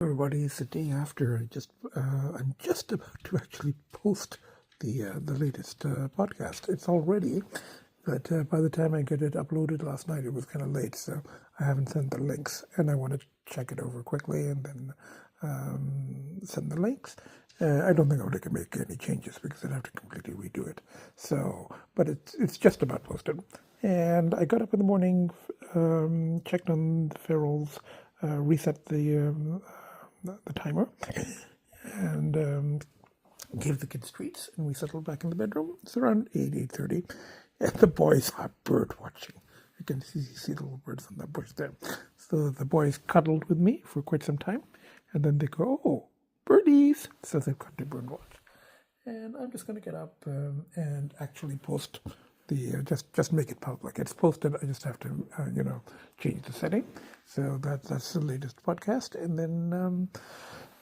Everybody, it's the day after. I'm just about to actually post the latest podcast. It's all ready, but by the time I get it uploaded last night, it was kind of late, so I haven't sent the links, and I want to check it over quickly and then send the links. I don't think I would make any changes because I'd have to completely redo it. So, but it's just about posted. And I got up in the morning, checked on the ferals, reset the timer, and gave the kids treats, and we settled back in the bedroom. It's around 8:30, and the boys are bird watching. You can see the little birds on that bush there. So the boys cuddled with me for quite some time, and then they go, "Oh, birdies!" So they've got to bird watch. And I'm just going to get up and actually post the just make it public. It's posted. I just have to change the setting. So that's the latest podcast, and then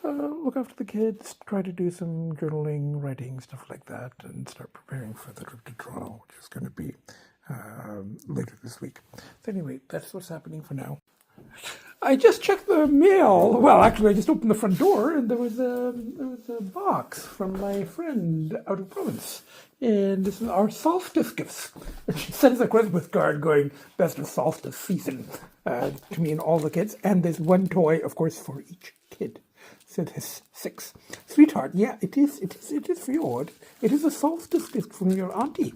look after the kids, try to do some journaling, writing, stuff like that, and start preparing for the trip to Toronto, which is going to be later this week. So anyway, that's what's happening for now. I just checked the mail. Well, actually, I just opened the front door, and there was a box from my friend out of province. And this is our solstice gifts. She sends a Christmas card going, "Best of solstice season," to me and all the kids. And there's one toy, of course, for each kid. So there's 6. Sweetheart, yeah, it is for you. It is a solstice gift from your auntie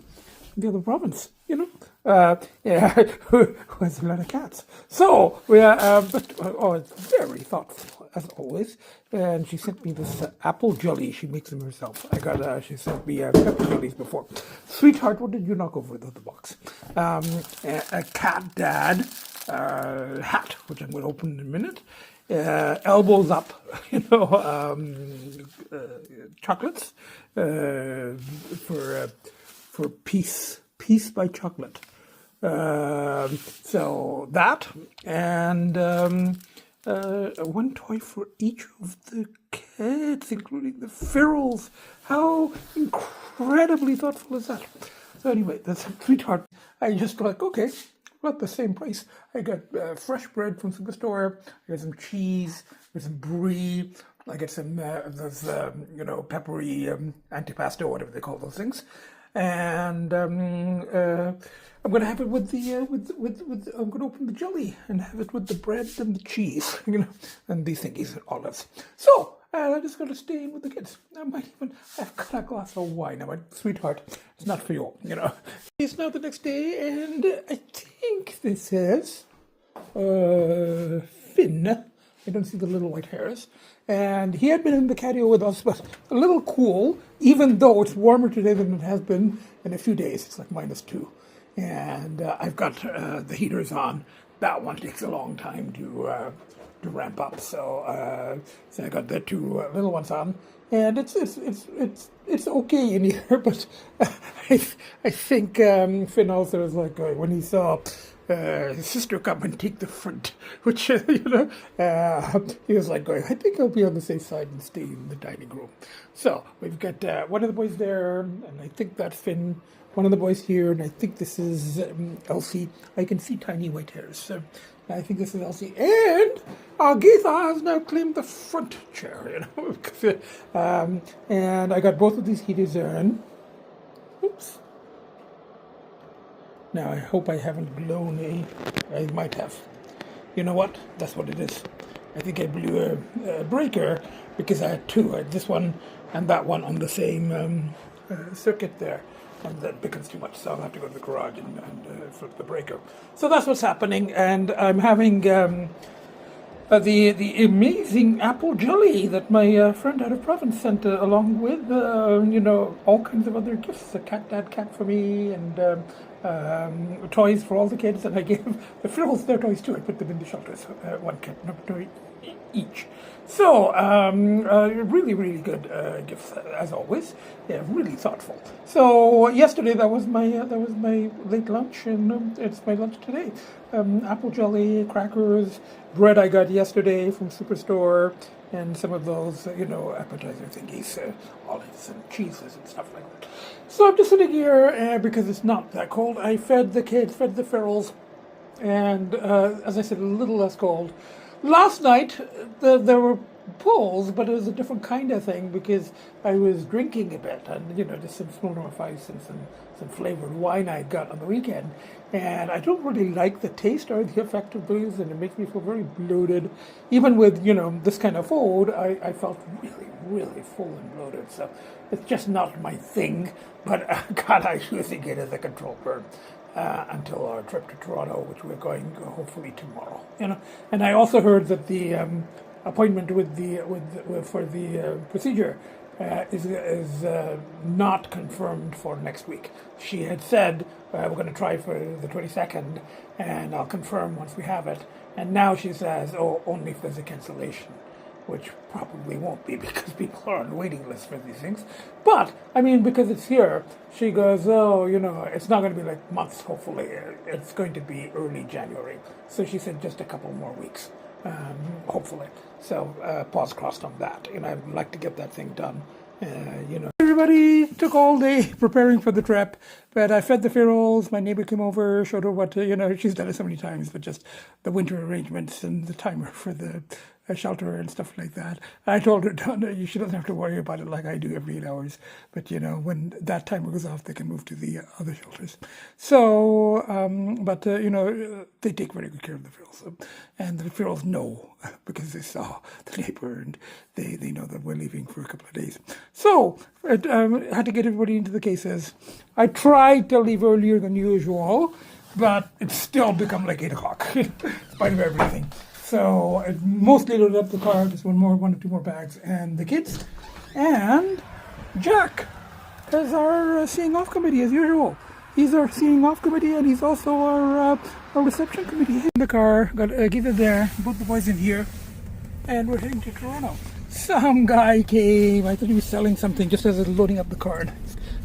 in the other province, who has a lot of cats. So, it's very thoughtful, as always. And she sent me this apple jelly. She makes them herself. She sent me pepper jellies before. Sweetheart, what did you knock over the box? A cat dad hat, which I'm going to open in a minute. Elbows up, chocolates for Peace by Chocolate. So that, and one toy for each of the kids, including the ferals. How incredibly thoughtful is that? So anyway, that's Sweetheart. I just okay, about the same price. I got fresh bread from Superstore. I got some cheese. I got some brie. I got some those peppery antipasto, whatever they call those things. And I'm going to have it with the I'm going to open the jelly and have it with the bread and the cheese, and these thingies, olives. So I'm just going to stay in with the kids. I might even have got a glass of wine. I went, "Sweetheart, it's not for you, It's now the next day, and I think this is Finn. I don't see the little white hairs. And he had been in the catio with us, but a little cool, even though it's warmer today than it has been in a few days. It's like -2. And I've got the heaters on. That one takes a long time to ramp up. So I got the 2 little ones on. And it's okay in here, but I think Finn also was like when he saw his sister come and take the front, which he was like going, "I think I'll be on the safe side and stay in the dining room." So we've got one of the boys there, and I think that's Finn. One of the boys here, and I think this is Lcee. I can see tiny white hairs. So I think this is Lcee. And Agita has now claimed the front chair, and I got both of these heaters in. Oops. Now, I hope I haven't blown I might have. You know what? That's what it is. I think I blew a breaker because I had 2. I had this one and that one on the same circuit there. And that becomes too much, so I'll have to go to the garage and flip the breaker. So that's what's happening, and I'm having the amazing apple jelly that my friend out of province sent along with, all kinds of other gifts. A cat dad cat for me, and toys for all the kids. And I gave the ferals their toys too. I put them in the shelters, one cat toy each. So, really, really good gifts as always. Yeah, really thoughtful. So yesterday that was my late lunch, and it's my lunch today. Apple jelly, crackers, bread I got yesterday from Superstore, and some of those appetizer thingies, olives and cheeses and stuff like that. So I'm just sitting here because it's not that cold. I fed the kids, fed the ferals, and as I said, a little less cold. Last night, there were pulls, but it was a different kind of thing because I was drinking a bit, and just some Smirnoff Ice and some flavored wine I got on the weekend, and I don't really like the taste or the effect of booze, and it makes me feel very bloated. Even with this kind of food, I felt really, really full and bloated. So it's just not my thing. But God, I do think it is a control burn. Until our trip to Toronto, which we're going hopefully tomorrow. And I also heard that the appointment for the procedure is not confirmed for next week. She had said we're going to try for the 22nd, and I'll confirm once we have it. And now she says, only if there's a cancellation, which probably won't be because people are on waiting lists for these things. But, because it's here, she goes, it's not going to be like months, hopefully. It's going to be early January. So she said just a couple more weeks, hopefully. So, paws crossed on that. I'd like to get that thing done, Everybody took all day preparing for the trip, but I fed the ferals. My neighbor came over, showed her what, she's done it so many times, but just the winter arrangements and the timer for the shelter and stuff like that. I told her, she doesn't have to worry about it like I do every 8 hours. But, when that timer goes off, they can move to the other shelters. So, they take very good care of the ferals. And the ferals know because they saw the neighbor and they know that we're leaving for a couple of days. So, I had to get everybody into the cases. I tried to leave earlier than usual, but it's still become like 8 o'clock in spite of everything. So I mostly loaded up the car, just one or two more bags, and the kids, and Jack is our seeing off committee as usual. He's our seeing off committee, and he's also our reception committee. In the car, got Agita there, both the boys in here, and we're heading to Toronto. Some guy came. I thought he was selling something just as I was loading up the car. And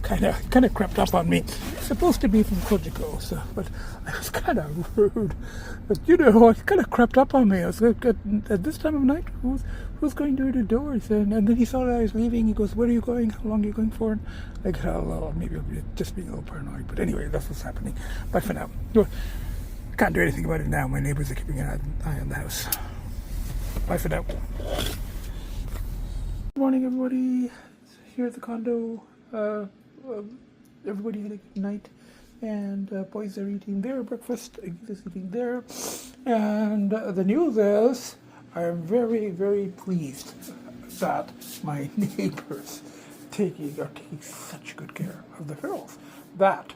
kind of crept up on me. It's supposed to be from Cogeco, but I was kind of rude. But it kind of crept up on me. I was like, at this time of night, who's going door to doors? And then he saw that I was leaving. He goes, "Where are you going? How long are you going for?" And I go, "Oh, maybe I'll be just being a little paranoid." But anyway, that's what's happening. But for now, can't do anything about it now. My neighbors are keeping an eye on the house. Bye for now. Good morning, everybody. Here at the condo. Everybody had a good night, and boys are eating their breakfast. Agita's eating there, and the news is I am very, very pleased that my neighbors taking such good care of the ferals. That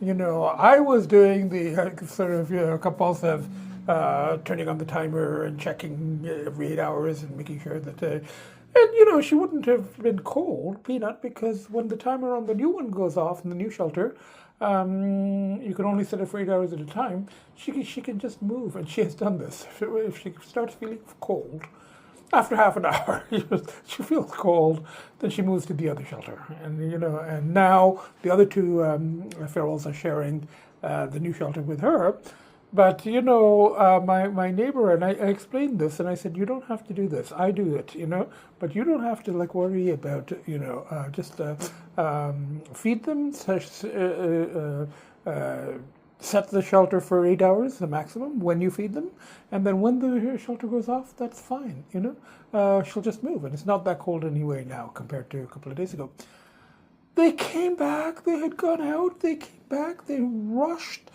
I was doing the sort of compulsive turning on the timer and checking every 8 hours and making sure that. And, she wouldn't have been cold, Peanut, because when the timer on the new one goes off in the new shelter, you can only set it for 8 hours at a time. She can just move, and she has done this. If she starts feeling cold, after half an hour, she feels cold, then she moves to the other shelter. And, and now the other two ferals are sharing the new shelter with her. But, my neighbor, and I explained this, and I said, you don't have to do this. I do it, but you don't have to, worry about, just feed them, set the shelter for 8 hours, the maximum, when you feed them. And then when the shelter goes off, that's fine, she'll just move. And it's not that cold anyway now compared to a couple of days ago. They came back, they had gone out, they came back, they rushed,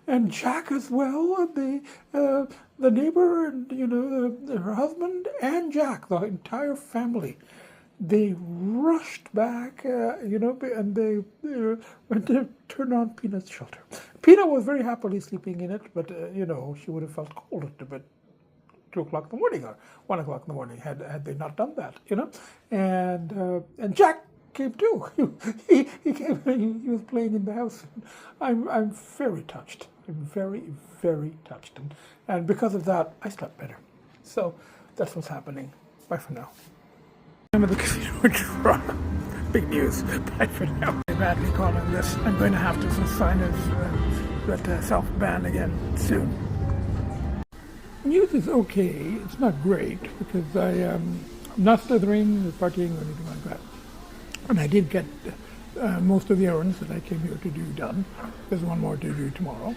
and Jack as well, and the neighbor, and, her husband, and Jack, the entire family. They rushed back, and they went to turn on Peanut's shelter. Peanut was very happily sleeping in it, but, she would have felt cold at about 2 o'clock in the morning or 1 o'clock in the morning had they not done that, And Jack came too. He came. He was playing in the house. I'm very touched. I'm very, very touched, and because of that, I slept better. So that's what's happening. Bye for now. I'm at the casino in Toronto. Big news. Bye for now. I'm badly caught on this. I'm going to have to sign that self-ban again soon. News is okay. It's not great because I'm not slithering or partying or anything like that. And I did get most of the errands that I came here to do done. There's one more to do tomorrow.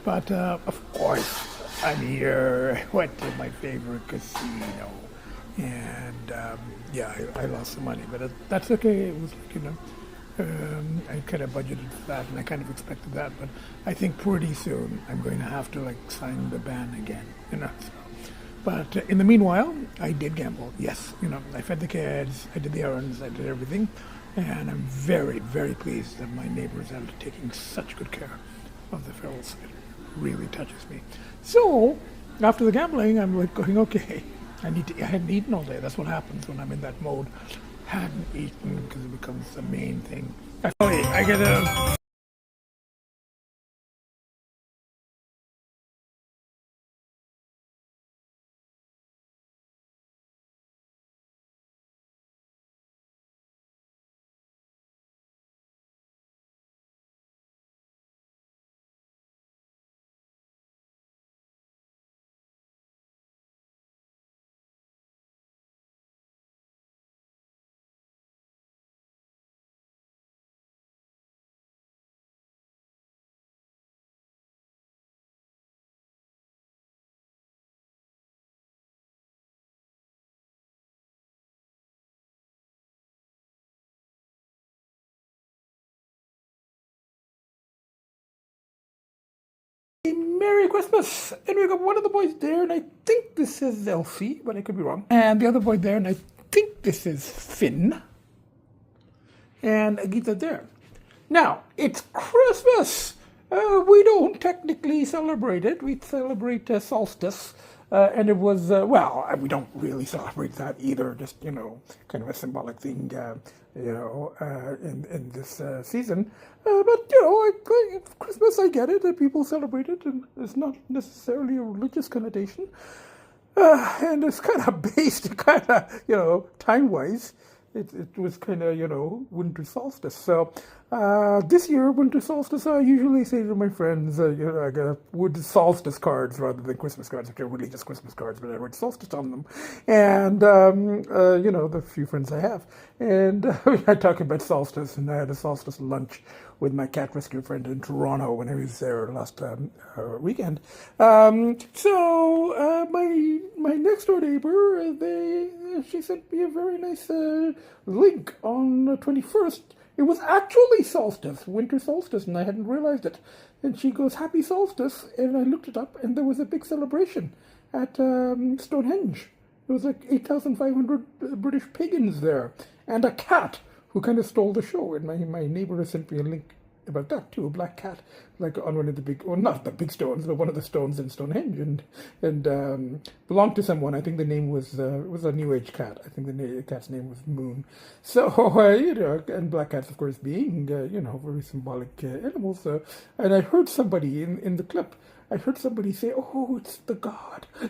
But, of course, I'm here. I went to my favorite casino. and yeah, I lost some money, but that's okay. It was like, I kind of budgeted for that, and I kind of expected that, but I think pretty soon I'm going to have to like sign the ban again, So. But in the meanwhile, I did gamble. Yes, I fed the kids, I did the errands, I did everything, and I'm very, very pleased that my neighbors are taking such good care of the ferals. It really touches me. So after the gambling, I'm like going, okay, I hadn't eaten all day. That's what happens when I'm in that mode. Hadn't eaten because it becomes the main thing. I get a Merry Christmas! And we got one of the boys there, and I think this is Lcee, but I could be wrong. And the other boy there, and I think this is Finn. And Agita there. Now, it's Christmas! We don't technically celebrate it. We celebrate solstice. And it was, we don't really celebrate that either. Just, kind of a symbolic thing, in this season. But, Christmas, I get it. People celebrate it, and it's not necessarily a religious connotation. And it's kind of based, time-wise. It was kind of, winter solstice. So this year, winter solstice, I usually say to my friends, I got wood solstice cards rather than Christmas cards, which are really just Christmas cards, but I write solstice on them. And, the few friends I have. And I talk about solstice, and I had a solstice lunch with my cat rescue friend in Toronto when I was there last weekend. So my next door neighbor, she sent me a very nice link on the 21st. It was actually solstice, winter solstice, and I hadn't realized it. And she goes, "Happy solstice," and I looked it up, and there was a big celebration at Stonehenge. There was like 8,500 British pagans there, and a cat who kind of stole the show. And my neighbor sent me a link about that too, a black cat, like on one of the big, well, not the big stones, but one of the stones in Stonehenge, and belonged to someone. I think the name was a New Age cat. I think the cat's name was Moon. So and black cats, of course, being very symbolic animals. And I heard somebody in the clip. I heard somebody say, "Oh, it's the god." I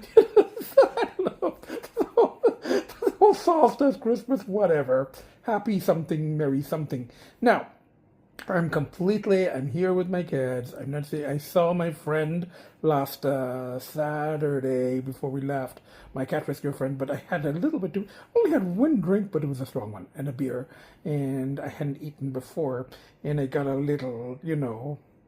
don't know. The whole solstice, Christmas, whatever. Happy something, merry something. Now, I'm here with my kids. I'm not saying I saw my friend last Saturday before we left, my cat rescue friend, but I had a little bit too, only had one drink, but it was a strong one, and a beer, and I hadn't eaten before, and I got a little,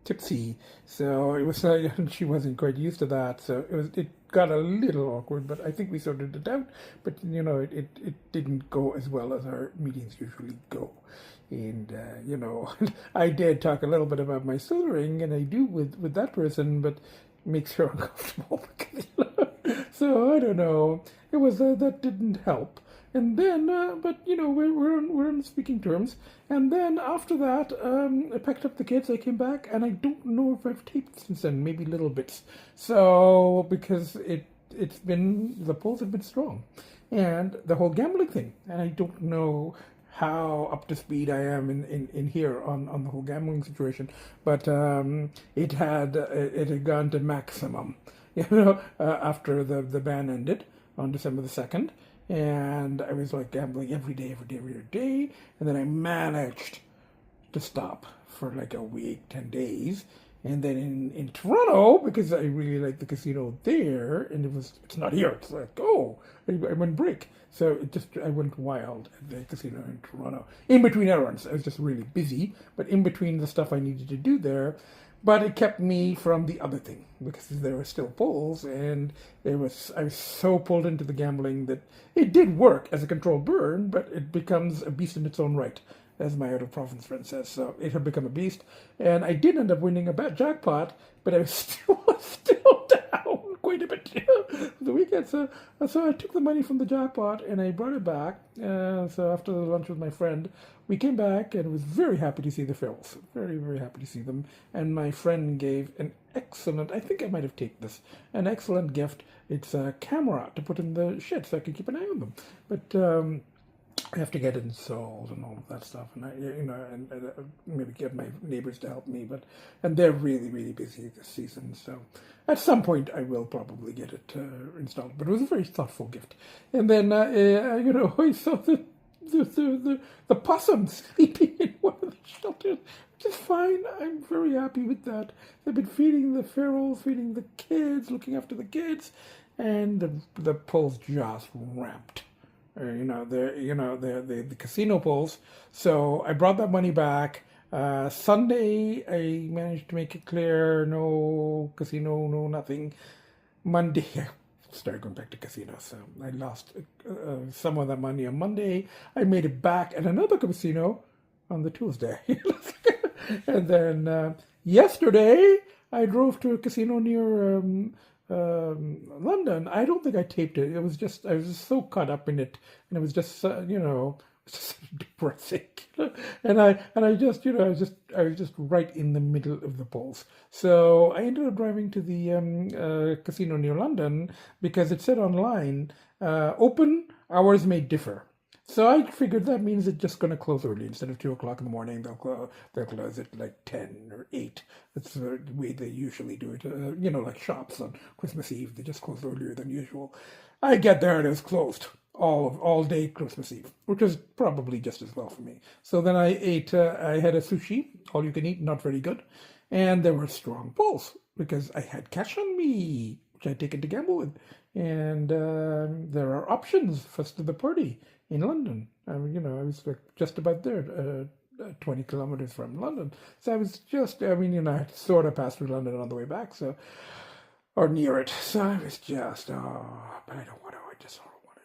tipsy, so it was, she wasn't quite used to that, so it got a little awkward, but I think we sorted it out, but, it didn't go as well as our meetings usually go. And, I did talk a little bit about my slithering, and I do with that person, but it makes her uncomfortable. So, I don't know. It was, that didn't help. And then, but, we're on speaking terms. And then after that, I packed up the kids, I came back, and I don't know if I've taped since then, maybe little bits. So, because the polls have been strong. And the whole gambling thing, and I don't know how up to speed I am in here on the whole gambling situation, but it had gone to maximum, after the ban ended on December the 2nd, and I was like gambling every day, and then I managed to stop for like a week, 10 days. And then in Toronto, because I really like the casino there, and it's not here. It's like, I went break. So I went wild at the casino in Toronto. In between errands, I was just really busy. But in between the stuff I needed to do there, but it kept me from the other thing because there were still polls, and I was so pulled into the gambling that it did work as a controlled burn, but it becomes a beast in its own right, as my out of province friend says. So it had become a beast, and I did end up winning a jackpot, but I was still down quite a bit for the weekend. So I took the money from the jackpot and I brought it back. So after the lunch with my friend, we came back and was very happy to see the ferals. Very, very happy to see them. And my friend gave an excellent, I think I might have taped this, an excellent gift. It's a camera to put in the shed so I can keep an eye on them. But I have to get it installed and all of that stuff, and and maybe get my neighbours to help me. And they're really, really busy this season, so at some point I will probably get it installed. But it was a very thoughtful gift. And then I saw the possum sleeping in one of the shelters, which is fine. I'm very happy with that. They've been feeding the ferals, feeding the kids, looking after the kids, and the polls just ramped. The casino polls. So I brought that money back. Sunday, I managed to make it clear, no casino, no nothing. Monday, I started going back to casino, so I lost some of that money on Monday. I made it back at another casino on the Tuesday. And then yesterday, I drove to a casino near London. I don't think I taped it. I was just so caught up in it, and it was just just depressing. And I was just right in the middle of the polls. So I ended up driving to the casino near London because it said online, open hours may differ. So I figured that means it's just going to close early. Instead of 2 o'clock in the morning, they'll close at like 10 or 8. That's the way they usually do it. Like shops on Christmas Eve, they just close earlier than usual. I get there and it's closed all day Christmas Eve, which is probably just as well for me. So then I ate. I had a sushi, all you can eat, not very good, and there were strong pulls because I had cash on me, which I'd taken to gamble with, and there are options for the party in London. I was like just about there, 20 kilometers from London. So I was just, I had sort of passed through London on the way back, or near it. So I was just, but I don't want to. I just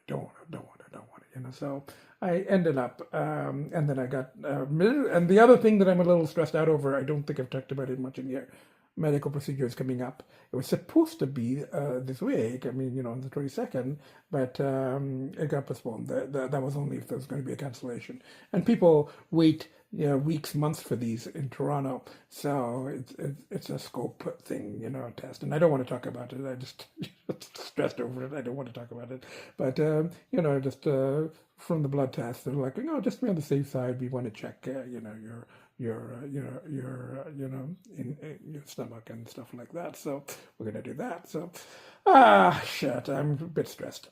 don't want it. So I ended up, and then I got, and the other thing that I'm a little stressed out over, I don't think I've talked about it much in here, medical procedures coming up. It was supposed to be this week, on the 22nd, but it got postponed. That was only if there was going to be a cancellation. And people wait weeks, months for these in Toronto. So it's a scope thing, test. And I don't want to talk about it. I just stressed over it. I don't want to talk about it. But, just from the blood test, they're like, just to be on the safe side, we want to check, your your stomach and stuff like that. So we're going to do that. So, shit, I'm a bit stressed.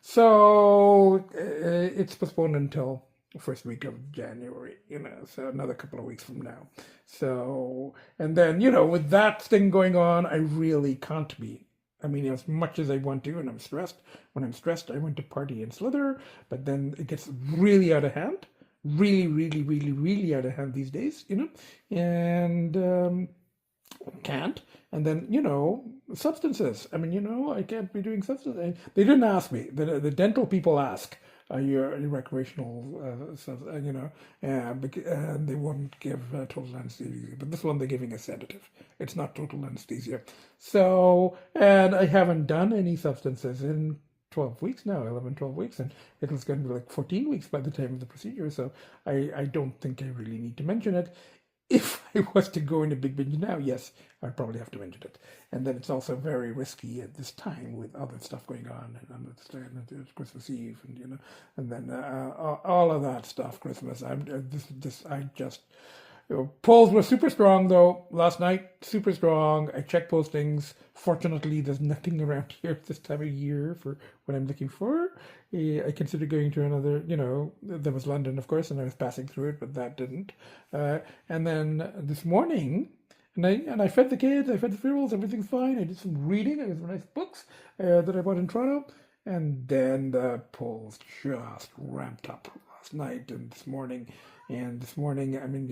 So it's postponed until the first week of January, so another couple of weeks from now. So, and then, with that thing going on, I really can't be. As much as I want to, and I'm stressed. When I'm stressed, I want to party and Slither, but then it gets really out of hand. Really, really, really, really out of hand these days, and can't. And then, substances. I can't be doing substances. They didn't ask me. The dental people ask, are you recreational, they won't give total anesthesia. But this one, they're giving a sedative. It's not total anesthesia. So, and I haven't done any substances in 12 weeks now, 11, 12 weeks, and it was going to be like 14 weeks by the time of the procedure, so I don't think I really need to mention it. If I was to go into big binge now, yes, I'd probably have to mention it. And then it's also very risky at this time with other stuff going on, and it's Christmas Eve, and then all of that stuff, Christmas. Polls were super strong, though, last night. Super strong. I checked postings. Fortunately, there's nothing around here this time of year for what I'm looking for. I considered going to another, there was London, of course, and I was passing through it, but that didn't. And then this morning, and I fed the kids, I fed the ferals, everything's fine. I did some reading. I got some nice books that I bought in Toronto. And then the polls just ramped up last night and this morning. And this morning, I mean,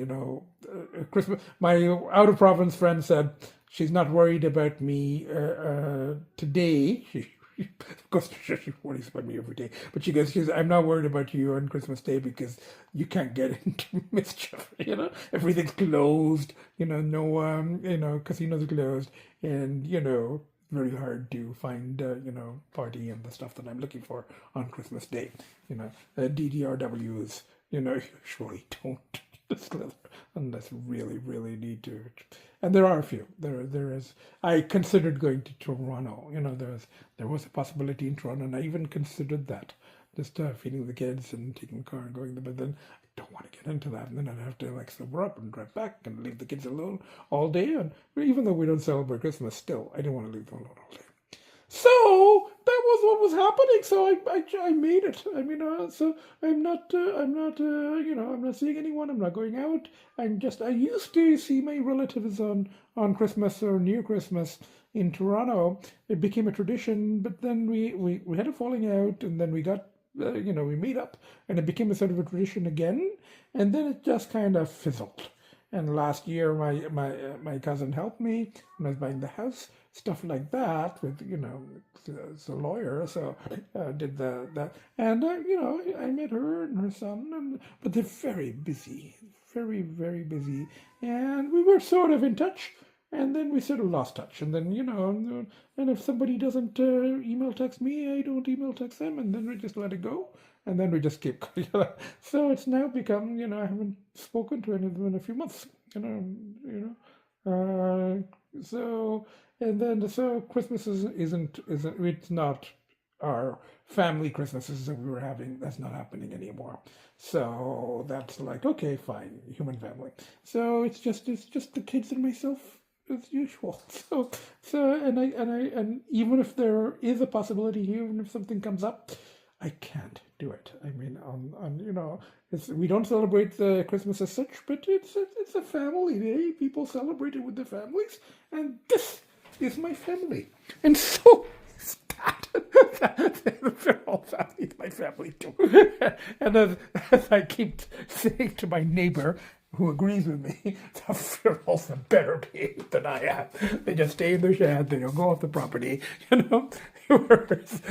Christmas. My out of province friend said she's not worried about me today. Of course, she worries about me every day. But she goes, I'm not worried about you on Christmas Day because you can't get into mischief. Everything's closed. No, casinos are closed, and very hard to find, party and the stuff that I'm looking for on Christmas Day. DDRWs, usually don't Slither unless really, really need to. And there are a few. There is. I considered going to Toronto. There was a possibility in Toronto, and I even considered that. Just feeding the kids and taking the car and going there. But then I don't want to get into that, and then I'd have to sober up and drive back and leave the kids alone all day. And even though we don't celebrate Christmas, still I didn't want to leave them alone all day. So that was what was happening. So I made it. I mean, so I'm not seeing anyone. I'm not going out. I used to see my relatives on Christmas or near Christmas in Toronto. It became a tradition, but then we had a falling out, and then we got we meet up, and it became a sort of a tradition again, and then it just kind of fizzled. And last year, my cousin helped me when I was buying the house, stuff like that. With as a lawyer, so did that, and I met her and her son, but they're very busy, very very busy, and we were sort of in touch. And then we sort of lost touch. And then, and if somebody doesn't email text me, I don't email text them. And then we just let it go. And then we just keep. So it's now become, I haven't spoken to any of them in a few months. So Christmas isn't it's not our family Christmases that we were having. That's not happening anymore. So that's like, okay, fine, human family. So it's just the kids and myself as usual. And even if there is a possibility, even if something comes up, I can't do it. I mean, we don't celebrate the Christmas as such, but it's a family day. People celebrate it with their families, and this is my family, and so is that. The whole family is my family too. And as I keep saying to my neighbor, who agrees with me, the Firrells are better behaved than I am. They just stay in their shed, they don't go off the property, Whereas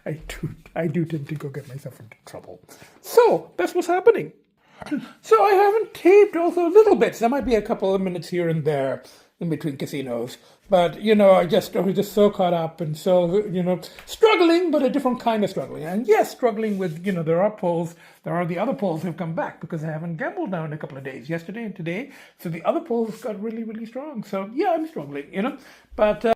I do tend to go get myself into trouble. So that's what's happening. So I haven't taped also little bits. There might be a couple of minutes here and there in between casinos. But, I was just so caught up and so, struggling, but a different kind of struggling. And yes, struggling with, there are the other polls have come back because I haven't gambled now in a couple of days, yesterday and today. So the other polls got really, really strong. So yeah, I'm struggling, But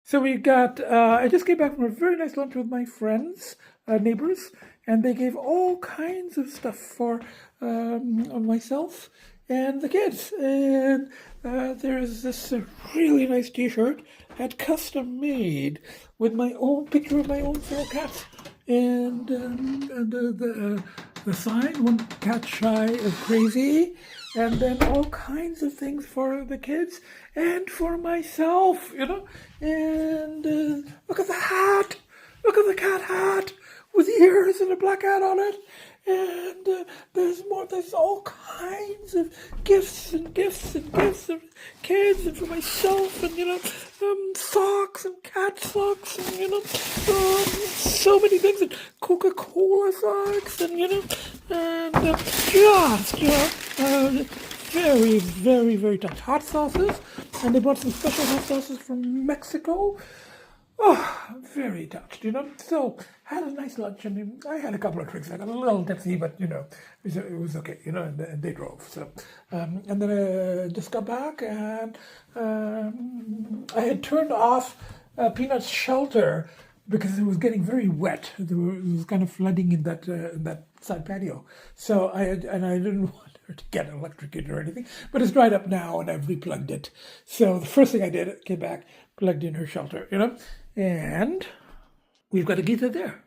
so we got, I just came back from a very nice lunch with my friends, neighbours, and they gave all kinds of stuff for myself and the kids. And there's this really nice t-shirt, had custom made with my own picture of my own 4 cats. And the sign, one cat shy of crazy, and then all kinds of things for the kids and for myself, And look at the hat, look at the cat hat with ears and a black hat on it. And there's all kinds of gifts and gifts and gifts of kids and for myself, and socks and cat socks, and so many things, and Coca-Cola socks, and very, very, very touched. Hot sauces, and they brought some special hot sauces from Mexico. Oh, very touched, So, had a nice lunch. I mean, I had a couple of drinks. I got a little tipsy, but, it was okay, and they drove. So, and then I just got back, and I had turned off Peanut's shelter because it was getting very wet. It was kind of flooding in that side patio. So, I didn't want her to get electrocuted or anything, but it's dried up now, and I've replugged it. So, the first thing I did, came back, plugged in her shelter, and we've got Agita there.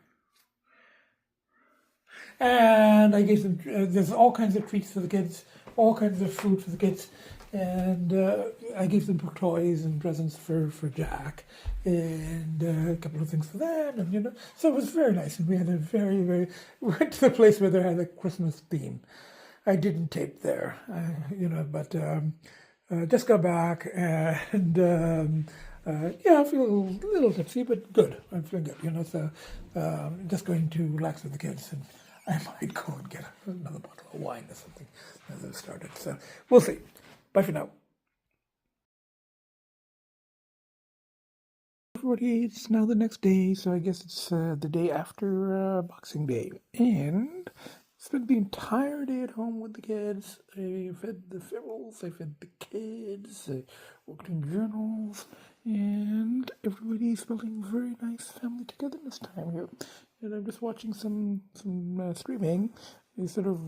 And I gave them, there's all kinds of treats for the kids, all kinds of food for the kids. and I gave them toys and presents for Jack, and a couple of things for them, and so it was very nice. And we had a we went to the place where they had a Christmas theme. I didn't tape there, but just got back, and yeah, I feel a little tipsy, but good. I'm feeling good, so just going to relax with the kids, and I might go and get another bottle of wine or something as I've started. So we'll see. Bye for now. Everybody, it's now the next day, so I guess it's the day after Boxing Day, and spent the entire day at home with the kids. I fed the ferals, I fed the kids, I worked in journals, and everybody's building very nice family togetherness time here. And I'm just watching some streaming. I sort of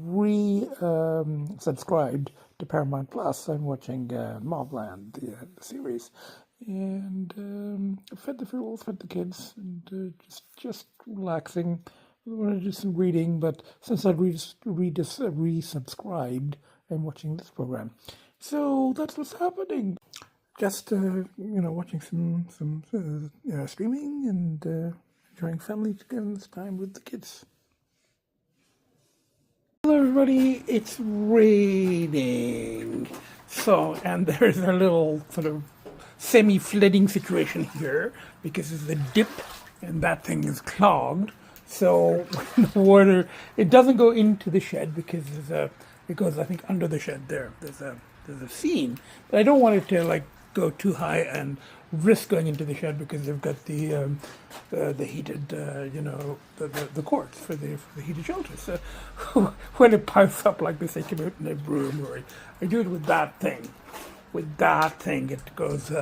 subscribed to Paramount Plus. I'm watching Mobland, the series, and fed the ferals, fed the kids, and just relaxing. I want to do some reading, but since I resubscribed, I'm watching this program. So that's what's happening. Just watching some streaming and enjoying family togetherness time with the kids. Hello everybody, it's raining. So, and there's a little sort of semi-flooding situation here because there's a dip and that thing is clogged. So the water, it doesn't go into the shed because it goes, I think, under the shed there. There's a seam, but I don't want it to go too high and risk going into the shed because they've got the heated, the cords for the heated shelter. So when it piles up like this, I come out in a broom, or I do it with that thing. With that thing, it goes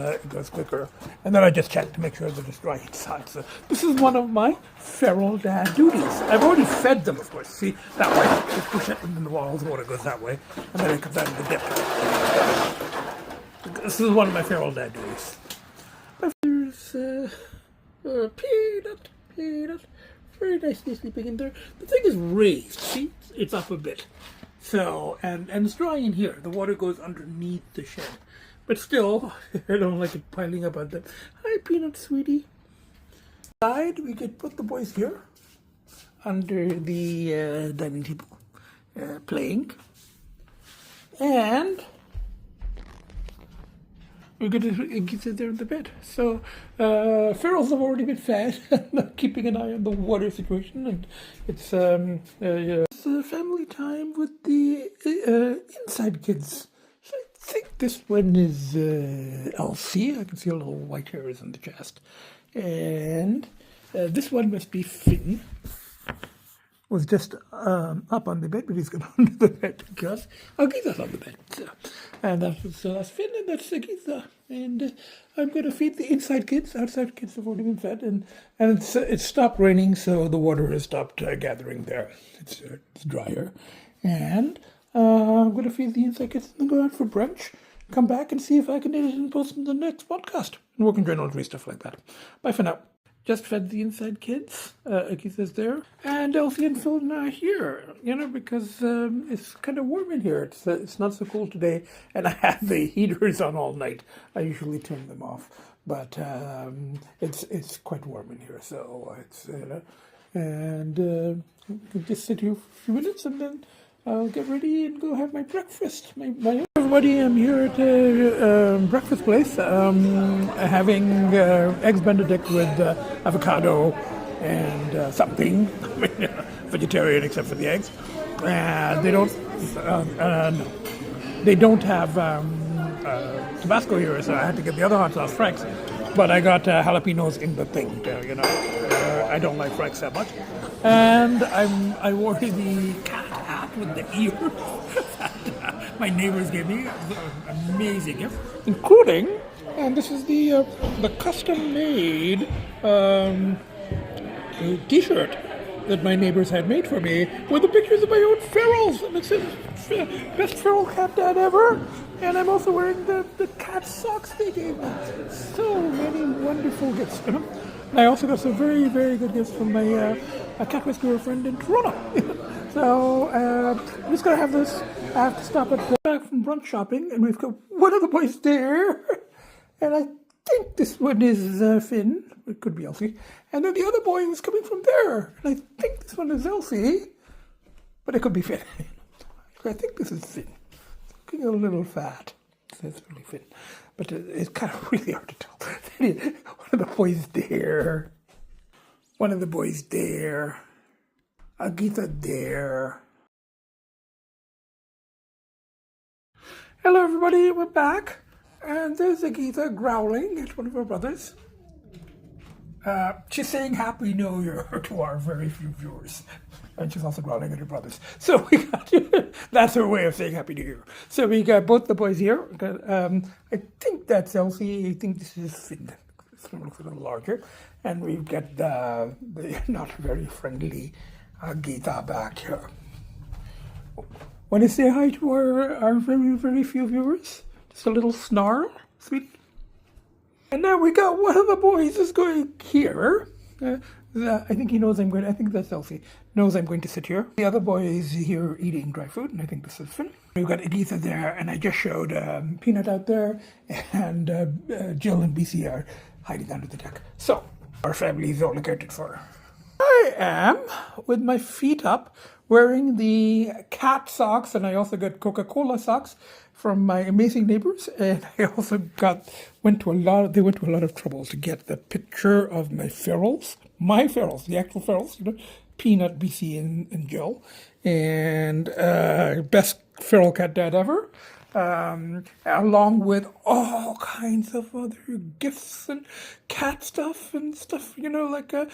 quicker, and then I just check to make sure that it's dry inside. So this is one of my feral dad duties. I've already fed them, of course. See, that way, just push it in the walls, the water goes that way, and then it comes out of the dip. This is one of my feral dad duties. There's Peanut, very nicely sleeping in there. The thing is raised. See, it's up a bit. So, and it's dry in here. The water goes underneath the shed. But still, I don't like it piling up on them. Hi, Peanut, sweetie. Inside, we could put the boys here, under the dining table, playing. And we're going to get there in the bed. So, ferals have already been fed. I'm keeping an eye on the water situation. And it's family time with the inside kids. So I think this one is Lcee. I can see a little white hairs on the chest. And this one must be Finn. Was just up on the bed, but he's gone under the bed because Agita's on the bed. So, and that's Finn, and that's Agita. And I'm going to feed the inside kids. Outside kids have already been fed, and it's stopped raining, so the water has stopped gathering there. It's drier. And I'm going to feed the inside kids and then go out for brunch. Come back and see if I can edit and post in the next podcast. And work in journal entry, stuff like that. Bye for now. Just fed the inside kids. Agita's there. And Lcee and Finn are here, because it's kind of warm in here. It's not so cool today, and I have the heaters on all night. I usually turn them off, but it's quite warm in here, so it's, and we can just sit here for a few minutes, and then I'll get ready and go have my breakfast. Everybody, I'm here at a breakfast place, having eggs Benedict with avocado and something. Vegetarian except for the eggs. They don't have Tabasco here, so I had to get the other hot sauce, Frank's. But I got jalapenos in the thing, I don't like Frank's that much. And I wore the cat hat with the ears that my neighbors gave me. It was an amazing gift, including, and this is the custom-made T-shirt that my neighbors had made for me with the pictures of my own ferals. And it says, best feral cat dad ever. And I'm also wearing the cat socks they gave me. So many wonderful gifts. And I also got some very, very good gifts from my a cat rescuer friend in Toronto. So I'm just going to have this. I have to stop at back from brunch shopping, and we've got one of the boys there. And I think this one is Finn. It could be Lcee. And then the other boy was coming from there. And I think this one is Lcee. But it could be Finn. I think this is Finn. It's looking a little fat. It's really Finn. But it's kind of really hard to tell. One of the boys there. One of the boys there. Agita there. Hello everybody, we're back. And there's Agita growling at one of her brothers. She's saying Happy New Year to our very few viewers. And she's also growling at her brothers. So we got, that's her way of saying Happy New Year. So we got both the boys here. I think that's Lcee. I think this is Finn. This one looks a little larger. And we've got the not very friendly Agita back here. Want to say hi to our very, very few viewers? Just a little snarl, sweetie. And now we got one of the boys is going here. I think he knows I'm going. I think that's Lcee. Knows I'm going to sit here. The other boy is here eating dry food, and I think this is Finn. We've got Agita there, and I just showed Peanut out there, and Jill and Bcee are hiding under the deck. So our family is all accounted for. I am with my feet up, wearing the cat socks, and I also got Coca-Cola socks from my amazing neighbours, and I also went to a lot of trouble to get the picture of my ferals, the actual ferals, Peanut, Bcee, and Jill, and best feral cat dad ever. Along with all kinds of other gifts and cat stuff and stuff, like a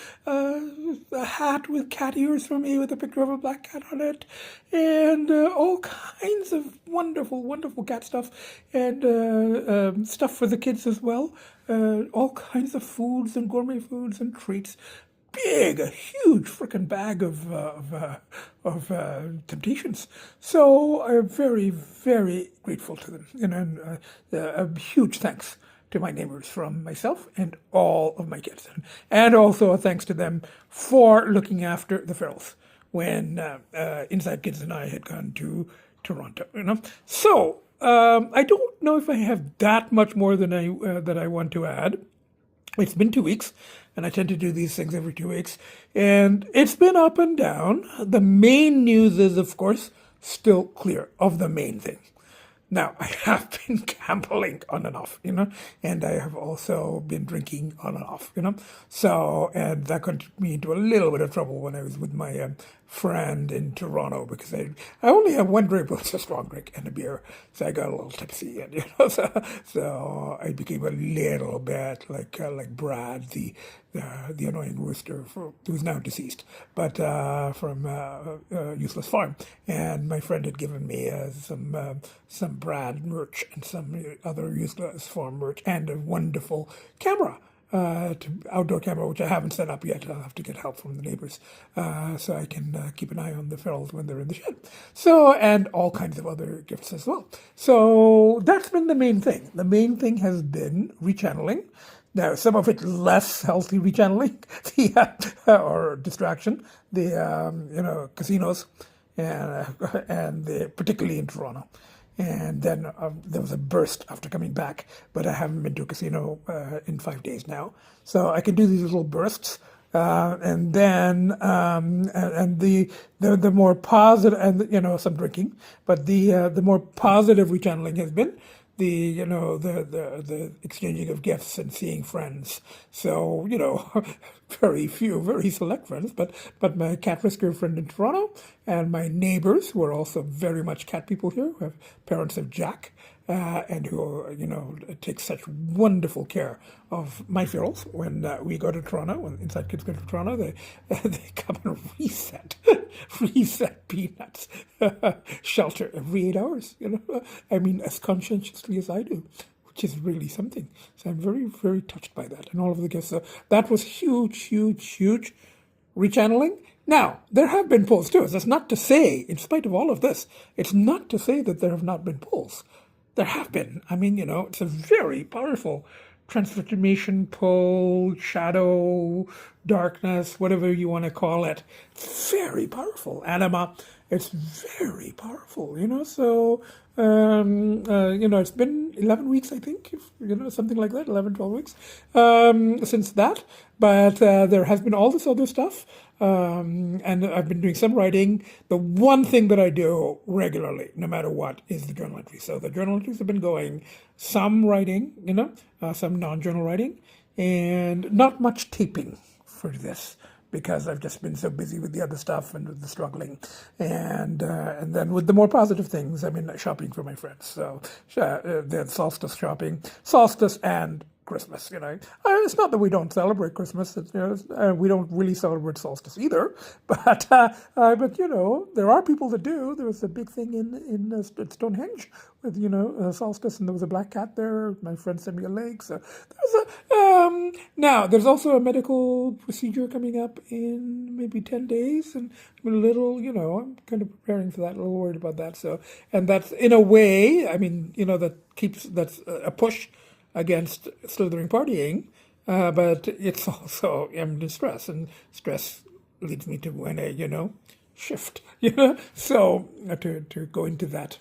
hat with cat ears for me with a picture of a black cat on it, and all kinds of wonderful, wonderful cat stuff, and stuff for the kids as well, all kinds of foods and gourmet foods and treats. A huge freaking bag of temptations. So I'm very, very grateful to them, and a huge thanks to my neighbours from myself and all of my kids, and also a thanks to them for looking after the ferals when Inside Kids and I had gone to Toronto. So I don't know if I have that much more than that I want to add. It's been 2 weeks, and I tend to do these things every 2 weeks, and it's been up and down. The main news is, of course, still clear of the main thing. Now, I have been gambling on and off, and I have also been drinking on and off, So, and that got me into a little bit of trouble when I was with my friend in Toronto, because I only have one drink, but it's a strong drink and a beer, so I got a little tipsy, and so I became a little bit like Brad, the annoying rooster who's now deceased, but from Useless Farm, and my friend had given me some Brad merch and some other Useless Farm merch and a wonderful camera. Outdoor camera, which I haven't set up yet. I'll have to get help from the neighbours, so I can keep an eye on the ferals when they're in the shed. So, and all kinds of other gifts as well. So that's been the main thing. The main thing has been rechanneling. Now, some of it less healthy rechanneling, or distraction, the casinos, and particularly in Toronto. And then there was a burst after coming back, but I haven't been to a casino in 5 days now. So I can do these little bursts, and then and the more positive, and some drinking, but the more positive rechanneling has been the exchanging of gifts and seeing friends. So, very few, very select friends, but my cat rescuer friend in Toronto, and my neighbours, who are also very much cat people here, who have parents of Jack, and who, take such wonderful care of my ferals. When we go to Toronto, when Inside Kids go to Toronto, they come and reset Peanuts shelter every 8 hours. I mean, as conscientiously as I do, which is really something. So I'm very, very touched by that, and all of the gifts. So that was huge, huge, huge rechanneling. Now, there have been pulls too. That's not to say, in spite of all of this, it's not to say that there have not been pulls. There have been. I mean, it's a very powerful transformation, pull, shadow, darkness, whatever you want to call it. It's very powerful. Anima, it's very powerful, so, it's been 11 weeks, I think, something like that, 11, 12 weeks since that. But there has been all this other stuff. And I've been doing some writing. The one thing that I do regularly, no matter what, is the journal entries. So the journal entries have been going, some writing, some non-journal writing, and not much taping for this, because I've just been so busy with the other stuff and with the struggling. And then with the more positive things, I mean, shopping for my friends. So the solstice shopping, solstice and Christmas, It's not that we don't celebrate Christmas. We don't really celebrate solstice either. But there are people that do. There was a big thing in Stonehenge with solstice, and there was a black cat there. My friend sent me a link. So there's now there's also a medical procedure coming up in maybe 10 days, and I'm a little, I'm kind of preparing for that. A little worried about that. So, and that's in a way, I mean, that's a push against slithering partying, but it's also I'm in stress, and stress leads me to when I shift, so to go into that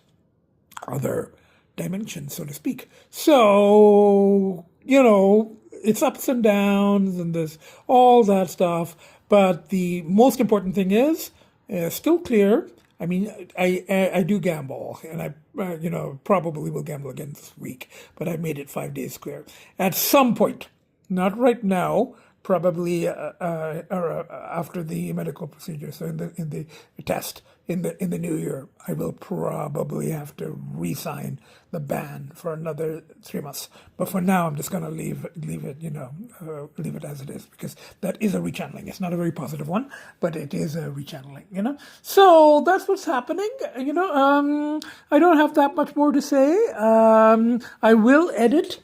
other dimension, so to speak. So it's ups and downs, and there's all that stuff, but the most important thing is still clear. I mean, I do gamble, and I probably will gamble again this week, but I made it 5 days clear. At some point, not right now, probably after the medical procedure, so in the test in the new year, I will probably have to re-sign the ban for another 3 months. But for now, I'm just going to leave it as it is, because that is a rechanneling. It's not a very positive one, but it is a rechanneling. So that's what's happening. I don't have that much more to say. I will edit,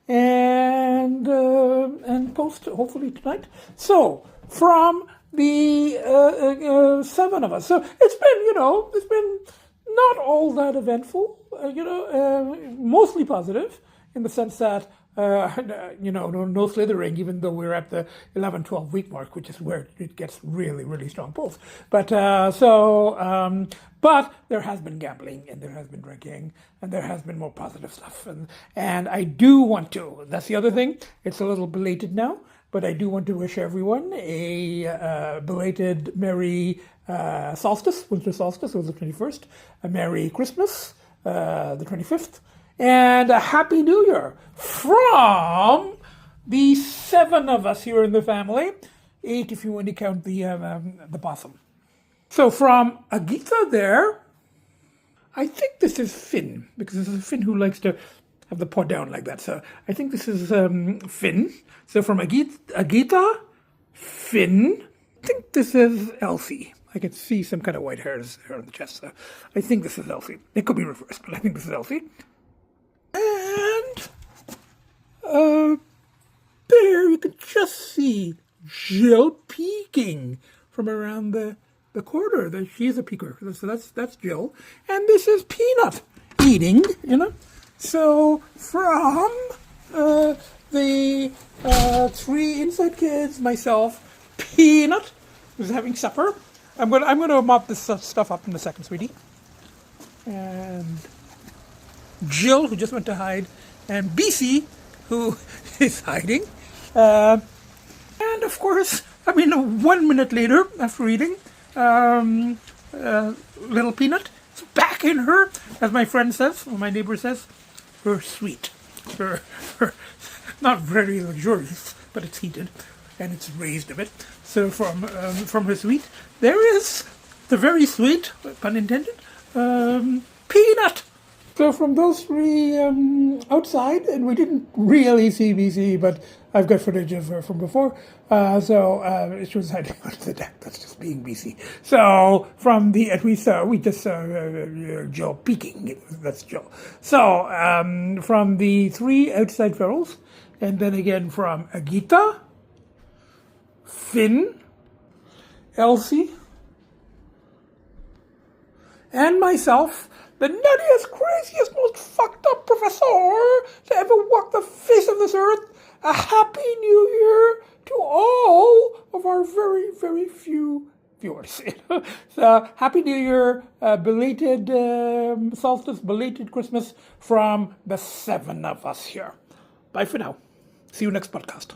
and post hopefully tonight. So from the 7 of us. So it's been not all that eventful, mostly positive in the sense that, no slithering, even though we're at the 11, 12 week mark, which is where it gets really, really strong pulls. But, but there has been gambling, and there has been drinking, and there has been more positive stuff. And I do want to, that's the other thing, it's a little belated now, but I do want to wish everyone a belated Merry Solstice, winter solstice, it was the 21st, a Merry Christmas, the 25th, and a Happy New Year from the 7 of us here in the family, 8 if you want to count the possum. So from Agita there, I think this is Finn, because this is Finn who likes to have the paw down like that. So I think this is Finn. So from Agita, Finn, I think this is Lcee. I can see some kind of white hairs there on the chest. So I think this is Lcee. It could be reversed, but I think this is Lcee. And there you can just see Jill peeking from around the corner. She's a peeker. So that's Jill. And this is Peanut eating, So from the 3 inside kids, myself, Peanut, who's having supper. I'm gonna mop this stuff up in a second, sweetie. And Jill, who just went to hide, and Bcee, who is hiding. And of course, 1 minute later, after eating, little Peanut is back in her, as my friend says, or my neighbor says, her suite. Her not very luxurious, but it's heated and it's raised a bit. So from her suite, there is the very sweet, pun intended, Peanut. So from those 3 outside, and we didn't really see Bcee, but I've got footage of her from before. She was hiding under the deck. That's just being Bcee. So from the, we just saw Jill peeking. That's Jill. So from the 3 outside ferals, and then again from Agita, Finn, Lcee, and myself. the nuttiest, craziest, most fucked up professor to ever walk the face of this earth, a happy new year to all of our very, very few viewers. So, happy new year, belated solstice, belated Christmas from the 7 of us here. Bye for now. See you next podcast.